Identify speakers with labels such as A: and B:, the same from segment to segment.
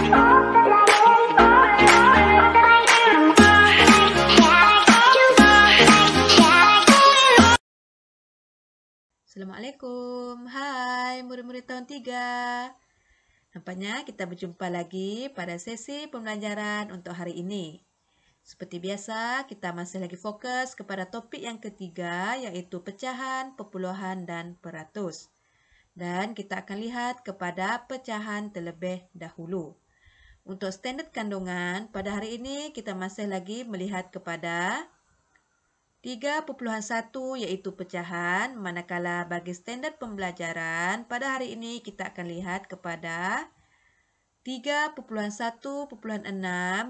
A: Assalamualaikum. Hai murid-murid tahun 3. Nampaknya kita berjumpa lagi pada sesi pembelajaran untuk hari ini. Seperti biasa, kita masih lagi fokus kepada topik yang ketiga, yaitu pecahan, perpuluhan, dan peratus. Dan kita akan lihat kepada pecahan terlebih dahulu. Untuk standard kandungan, pada hari ini kita masih lagi melihat kepada 3.1 iaitu pecahan, manakala bagi standard pembelajaran, pada hari ini kita akan lihat kepada 3.1.6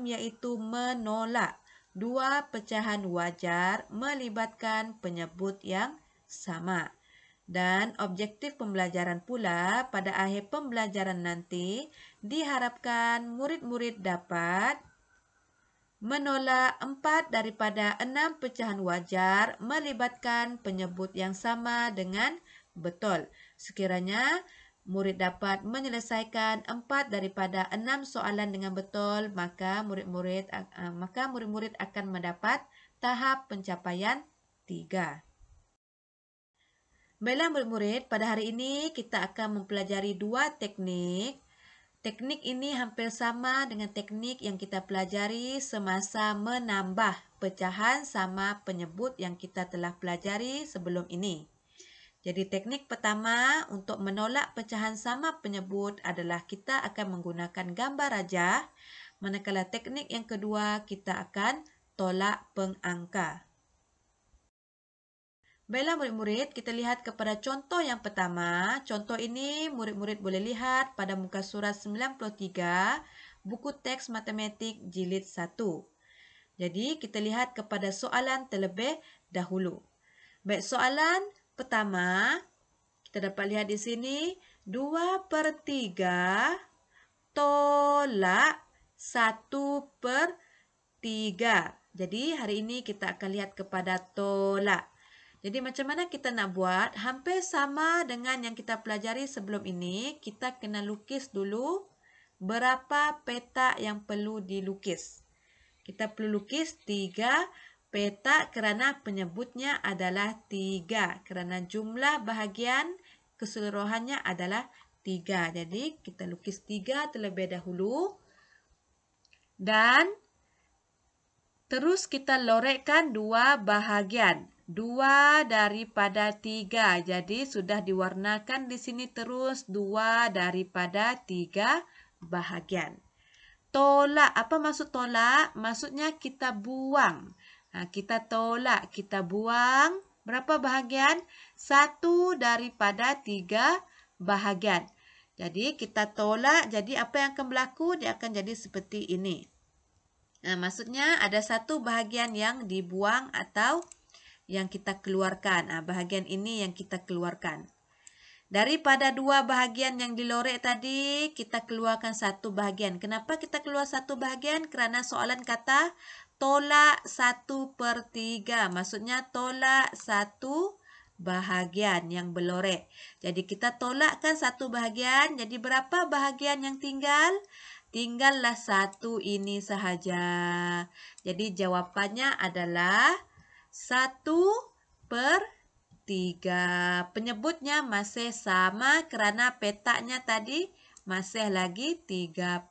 A: iaitu menolak dua pecahan wajar melibatkan penyebut yang sama. Dan objektif pembelajaran pula pada akhir pembelajaran nanti diharapkan murid-murid dapat menolak 4 daripada 6 pecahan wajar melibatkan penyebut yang sama dengan betul. Sekiranya murid dapat menyelesaikan 4 daripada 6 soalan dengan betul, maka murid-murid akan mendapat tahap pencapaian 3. Baiklah murid-murid, pada hari ini kita akan mempelajari dua teknik. Teknik ini hampir sama dengan teknik yang kita pelajari semasa menambah pecahan sama penyebut yang kita telah pelajari sebelum ini. Jadi teknik pertama untuk menolak pecahan sama penyebut adalah kita akan menggunakan gambar rajah, manakala teknik yang kedua kita akan tolak pengangka. Baiklah murid-murid, kita lihat kepada contoh yang pertama. Contoh ini murid-murid boleh lihat pada muka surat 93, buku teks matematik jilid 1. Jadi, kita lihat kepada soalan terlebih dahulu. Baik, soalan pertama, kita dapat lihat di sini, 2/3 tolak 1/3. Jadi, hari ini kita akan lihat kepada tolak. Jadi macam mana kita nak buat? Hampir sama dengan yang kita pelajari sebelum ini. Kita kena lukis dulu berapa petak yang perlu dilukis. Kita perlu lukis 3 petak kerana penyebutnya adalah 3. Kerana jumlah bahagian keseluruhannya adalah 3. Jadi kita lukis 3 terlebih dahulu. Dan terus kita lorekkan 2 bahagian. 2 daripada 3. Jadi sudah diwarnakan di sini terus 2 daripada 3 bahagian. Tolak. Apa maksud tolak? Maksudnya kita buang. Kita tolak, kita buang. Berapa bahagian? 1 daripada 3 bahagian. Jadi kita tolak. Jadi apa yang akan berlaku? Dia akan jadi seperti ini. Maksudnya ada satu bahagian yang dibuang atau yang kita keluarkan. Bahagian ini yang kita keluarkan. Daripada 2 bahagian yang dilorek tadi, kita keluarkan 1 bahagian. Kenapa kita keluar 1 bahagian? Kerana soalan kata tolak 1/3. Maksudnya tolak 1 bahagian yang berlorek. Jadi kita tolakkan 1 bahagian. Jadi berapa bahagian yang tinggal? Tinggallah 1 ini sahaja. Jadi jawapannya adalah 1/3. Penyebutnya masih sama kerana petaknya tadi masih lagi 3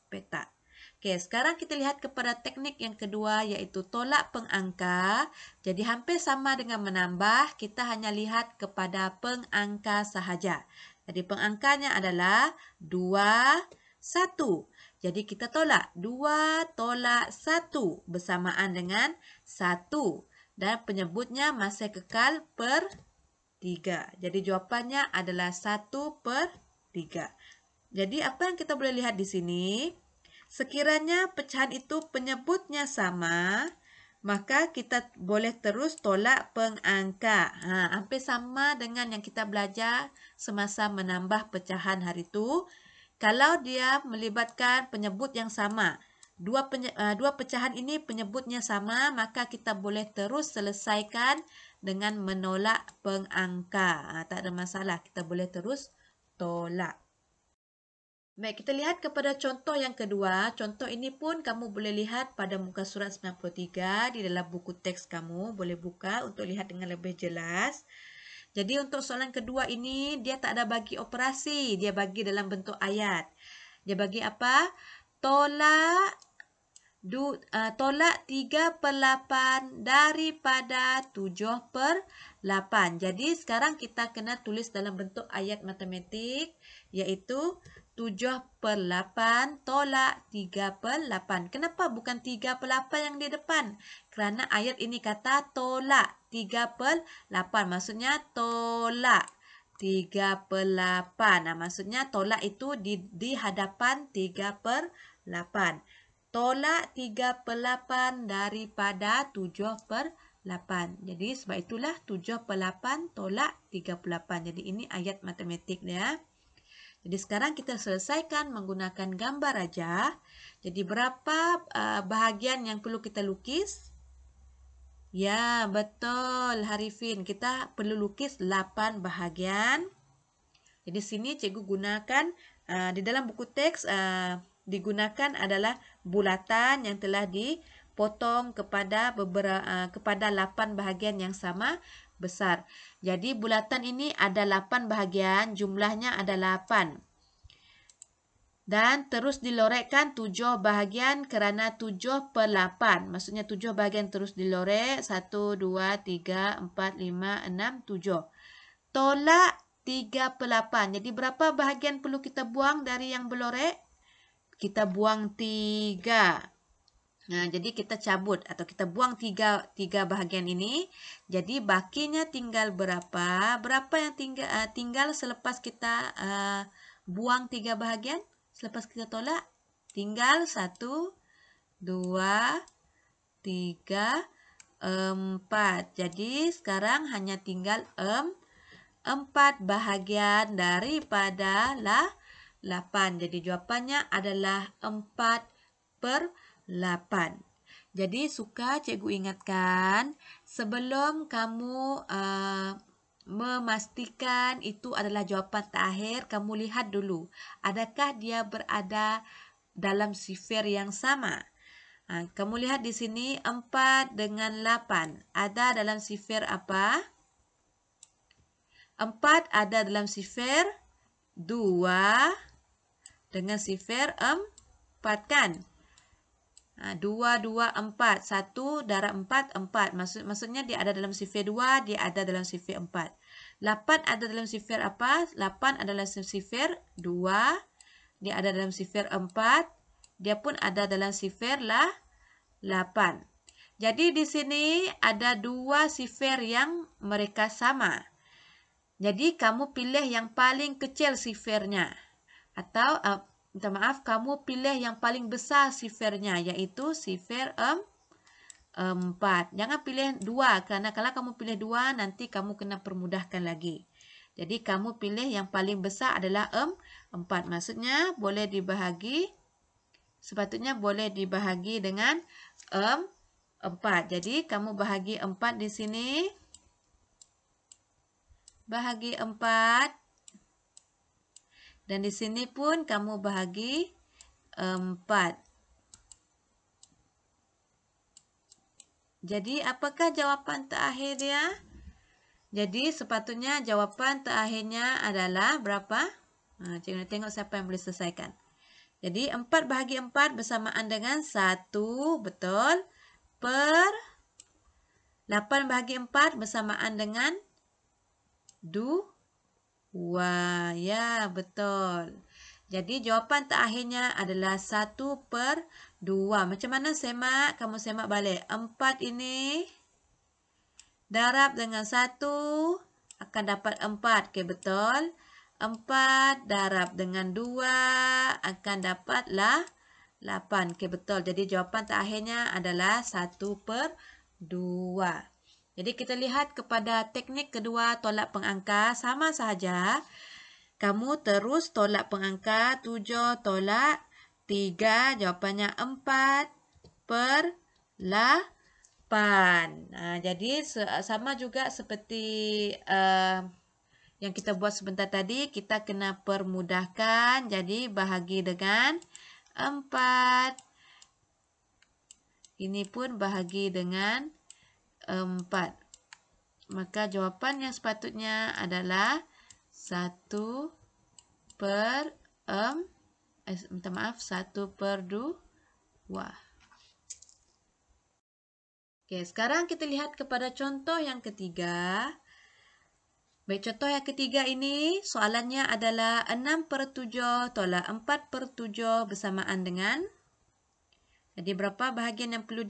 A: petak. Okey, sekarang kita lihat kepada teknik yang kedua iaitu tolak pengangka. Jadi hampir sama dengan menambah, kita hanya lihat kepada pengangka sahaja. Jadi pengangkanya adalah 2, 1. Jadi kita tolak 2 tolak 1 bersamaan dengan 1. Dan penyebutnya masih kekal per 3. Jadi jawapannya adalah 1/3. Jadi apa yang kita boleh lihat di sini? Sekiranya pecahan itu penyebutnya sama, maka kita boleh terus tolak pengangka. Hampir sama dengan yang kita belajar semasa menambah pecahan hari itu. Kalau dia melibatkan penyebut yang sama, dua pecahan ini penyebutnya sama, maka kita boleh terus selesaikan dengan menolak pengangka. Tak ada masalah, kita boleh terus tolak. Baik, kita lihat kepada contoh yang kedua. Contoh ini pun kamu boleh lihat pada muka surat 93 di dalam buku teks kamu. Boleh buka untuk lihat dengan lebih jelas. Jadi untuk soalan kedua ini, dia tak ada bagi operasi. Dia bagi dalam bentuk ayat. Dia bagi apa? Tolak 3/8 daripada 7/8. Jadi sekarang kita kena tulis dalam bentuk ayat matematik, iaitu 7/8 tolak 3/8. Kenapa bukan 3/8 yang di depan? Kerana ayat ini kata tolak 3/8. Maksudnya tolak 3/8. Nah, maksudnya tolak itu di hadapan 3/8. Tolak 3/8 daripada 7/8. Jadi sebab itulah 7/8 tolak 3/8. Jadi ini ayat matematik dia. Jadi sekarang kita selesaikan menggunakan gambar aja. Jadi berapa bahagian yang perlu kita lukis? Ya, betul Harifin. Kita perlu lukis 8 bahagian. Jadi sini cikgu gunakan di dalam buku teks digunakan adalah bulatan yang telah dipotong kepada 8 bahagian yang sama besar. Jadi bulatan ini ada 8 bahagian, jumlahnya ada 8. Dan terus dilorekkan 7 bahagian kerana 7/8. Maksudnya 7 bahagian terus dilorek. 1, 2, 3, 4, 5, 6, 7. Tolak 3/8. Jadi berapa bahagian perlu kita buang dari yang berlorek? Kita buang 3. Nah, jadi kita cabut atau kita buang 3 bahagian ini. Jadi bakinya tinggal berapa? Berapa yang tinggal selepas kita buang 3 bahagian? Selepas kita tolak? Tinggal 1, 2, 3, 4. Jadi sekarang hanya tinggal 4 bahagian daripada 8. Jadi jawapannya adalah 4/8. Jadi suka cikgu ingatkan, sebelum kamu memastikan itu adalah jawapan terakhir, kamu lihat dulu, adakah dia berada dalam sifir yang sama? Kamu lihat di sini 4 dengan 8. Ada dalam sifir apa? 4 ada dalam sifir 2 dengan sifir 4 kan? 2, 2, 4. 1 darab 4, 4. Maksudnya dia ada dalam sifir 2, dia ada dalam sifir 4. 8 ada dalam sifir apa? 8 adalah sifir 2. Dia ada dalam sifir 4. Dia pun ada dalam sifir 8. Jadi di sini ada 2 sifir yang mereka sama. Jadi kamu pilih yang paling kecil sifirnya. Atau, minta maaf, kamu pilih yang paling besar sifirnya, yaitu sifir 4. Jangan pilih 2, kerana kalau kamu pilih 2, nanti kamu kena permudahkan lagi. Jadi, kamu pilih yang paling besar adalah 4. Maksudnya, boleh dibahagi, sepatutnya boleh dibahagi dengan 4. Jadi, kamu bahagi 4 di sini. Bahagi 4. Dan di sini pun kamu bahagi 4. Jadi, apakah jawapan terakhir dia? Jadi, sepatutnya jawapan terakhirnya adalah berapa? Cikgu nak tengok siapa yang boleh selesaikan. Jadi, 4 bahagi 4 bersamaan dengan 1, betul. Per 8 bahagi 4 bersamaan dengan 2. Ya, betul. Jadi, jawapan terakhirnya adalah 1/2. Macam mana semak? Kamu semak balik. 4 ini darab dengan 1 akan dapat 4. Okey, betul. 4 darab dengan 2 akan dapatlah 8. Okey, betul. Jadi, jawapan terakhirnya adalah 1/2. Jadi, kita lihat kepada teknik kedua tolak pengangka. Sama sahaja. Kamu terus tolak pengangka 7 tolak 3. Jawapannya 4/8. Jadi sama juga seperti yang kita buat sebentar tadi, kita kena permudahkan. Jadi, bahagi dengan 4. Ini pun bahagi dengan 4. Maka jawapan yang sepatutnya adalah 1 per 1/2. Oke, sekarang kita lihat kepada contoh yang ketiga. Baik, contoh yang ketiga ini soalannya adalah 6/7 tolak 4/7 bersamaan dengan. Jadi berapa bahagian yang perlu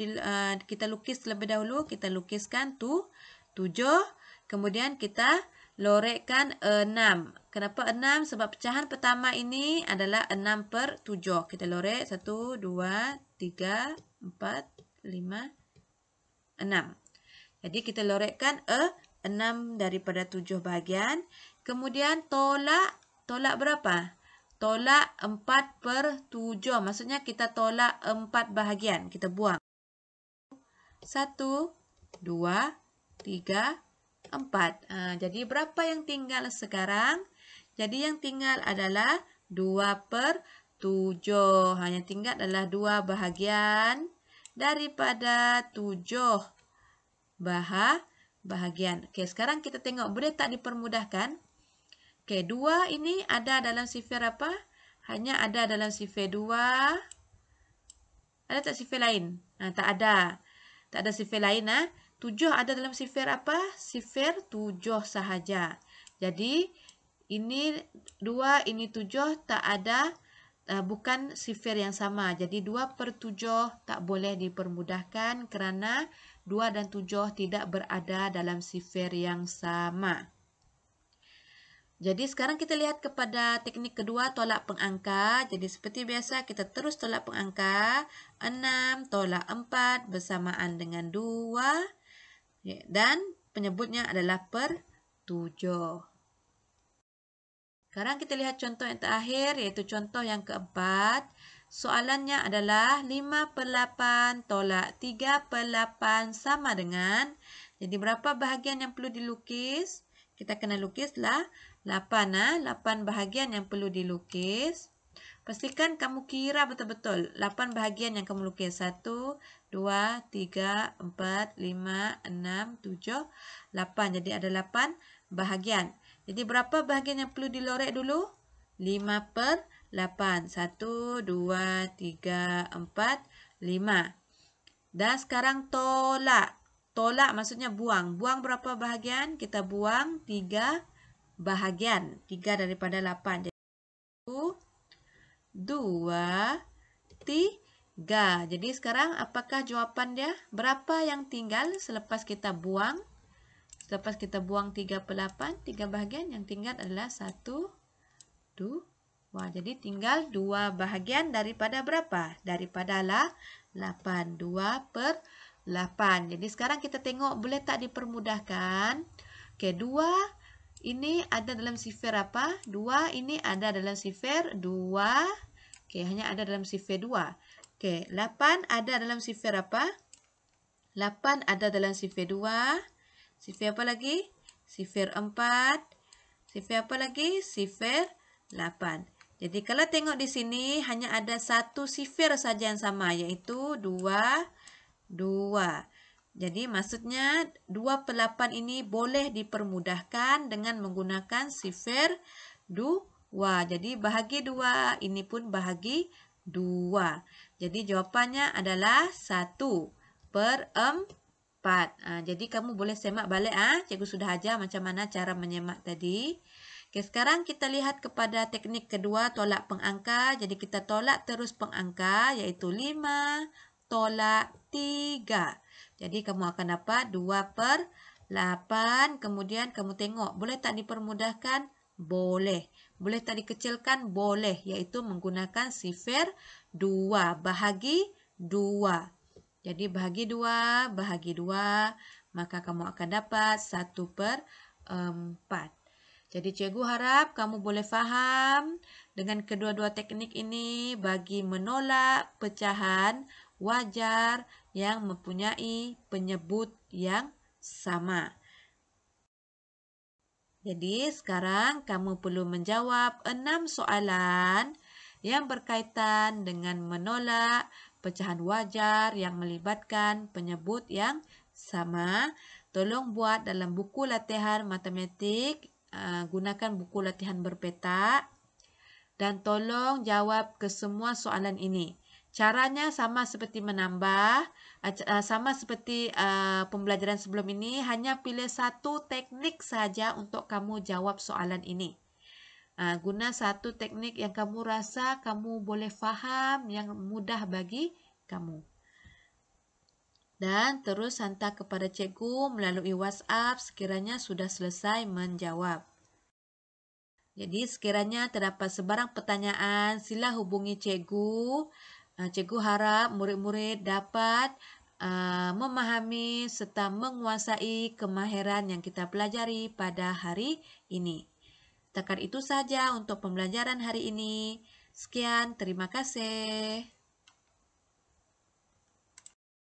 A: kita lukis terlebih dahulu? Kita lukiskan 7. Kemudian kita lorekkan 6. Kenapa 6? Sebab pecahan pertama ini adalah 6/7. Kita lorek 1, 2, 3, 4, 5, 6. Jadi kita lorekkan 6 daripada 7 bahagian. Kemudian tolak berapa? Tolak 4/7. Maksudnya kita tolak 4 bahagian. Kita buang. 1, 2, 3, 4. Jadi berapa yang tinggal sekarang? Jadi yang tinggal adalah 2/7. Yang tinggal adalah 2 bahagian daripada 7 bahagian. Okey, sekarang kita tengok boleh tak dipermudahkan? Okey, 2 ini ada dalam sifir apa? Hanya ada dalam sifir 2. Ada tak sifir lain? Tak ada. Tak ada sifir lain. 7 ada dalam sifir apa? Sifir 7 sahaja. Jadi, ini 2, ini 7 tak ada, bukan sifir yang sama. Jadi, 2/7 tak boleh dipermudahkan kerana 2 dan 7 tidak berada dalam sifir yang sama. Jadi sekarang kita lihat kepada teknik kedua, tolak pengangka. Jadi seperti biasa kita terus tolak pengangka. 6 tolak 4 bersamaan dengan 2. Dan penyebutnya adalah per7. Sekarang kita lihat contoh yang terakhir, iaitu contoh yang keempat. Soalannya adalah 5/8 tolak 3/8 sama dengan. Jadi berapa bahagian yang perlu dilukis? Kita kena lukislah 8. 8 bahagian yang perlu dilukis. Pastikan kamu kira betul-betul 8 bahagian yang kamu lukis. 1, 2, 3, 4, 5, 6, 7, 8. Jadi ada 8 bahagian. Jadi berapa bahagian yang perlu dilorek dulu? 5/8. 1, 2, 3, 4, 5. Dan sekarang tolak. Tolak maksudnya buang. Buang berapa bahagian? Kita buang 3 bahagian. 3 daripada 8. Jadi 1, 2, 3. Jadi sekarang apakah jawapan dia? Berapa yang tinggal selepas kita buang? Selepas kita buang 3/8, 3 bahagian, yang tinggal adalah 1, 2. Jadi tinggal 2 bahagian daripada berapa? Daripada 8. 2/8. Jadi sekarang kita tengok boleh tak dipermudahkan? Okey, 2 ini ada dalam sifir apa? 2 ini ada dalam sifir 2. Okey, hanya ada dalam sifir 2. Okey, 8 ada dalam sifir apa? 8 ada dalam sifir 2. Sifir apa lagi? Sifir 4. Sifir apa lagi? Sifir 8. Jadi kalau tengok di sini hanya ada satu sifir saja yang sama, iaitu 2, 2. Jadi maksudnya 2/8 ini boleh dipermudahkan dengan menggunakan sifir 2. Jadi bahagi 2, ini pun bahagi 2. Jadi jawapannya adalah 1/4. Jadi kamu boleh semak balik. Cikgu sudah ajar macam mana cara menyemak tadi. Okay, sekarang kita lihat kepada teknik kedua, tolak pengangka. Jadi kita tolak terus pengangka, iaitu 5 tolak 3. Jadi kamu akan dapat 2/8. Kemudian kamu tengok, boleh tak dipermudahkan? Boleh. Boleh tak dikecilkan? Boleh. Iaitu menggunakan sifir 2. Bahagi 2. Jadi bahagi 2, bahagi 2. Maka kamu akan dapat 1/4. Jadi cikgu harap kamu boleh faham dengan kedua-dua teknik ini bagi menolak pecahan wajar yang mempunyai penyebut yang sama. Jadi sekarang kamu perlu menjawab 6 soalan yang berkaitan dengan menolak pecahan wajar yang melibatkan penyebut yang sama. Tolong buat dalam buku latihan matematik, gunakan buku latihan berpetak dan tolong jawab ke semua soalan ini. Caranya sama seperti menambah, sama seperti pembelajaran sebelum ini, hanya pilih satu teknik saja untuk kamu jawab soalan ini. Guna satu teknik yang kamu rasa kamu boleh faham, yang mudah bagi kamu. Dan terus hantar kepada cikgu melalui WhatsApp sekiranya sudah selesai menjawab. Jadi sekiranya terdapat sebarang pertanyaan, sila hubungi cikgu. Cikgu harap murid-murid dapat memahami serta menguasai kemahiran yang kita pelajari pada hari ini. Setakat itu saja untuk pembelajaran hari ini. Sekian, terima kasih.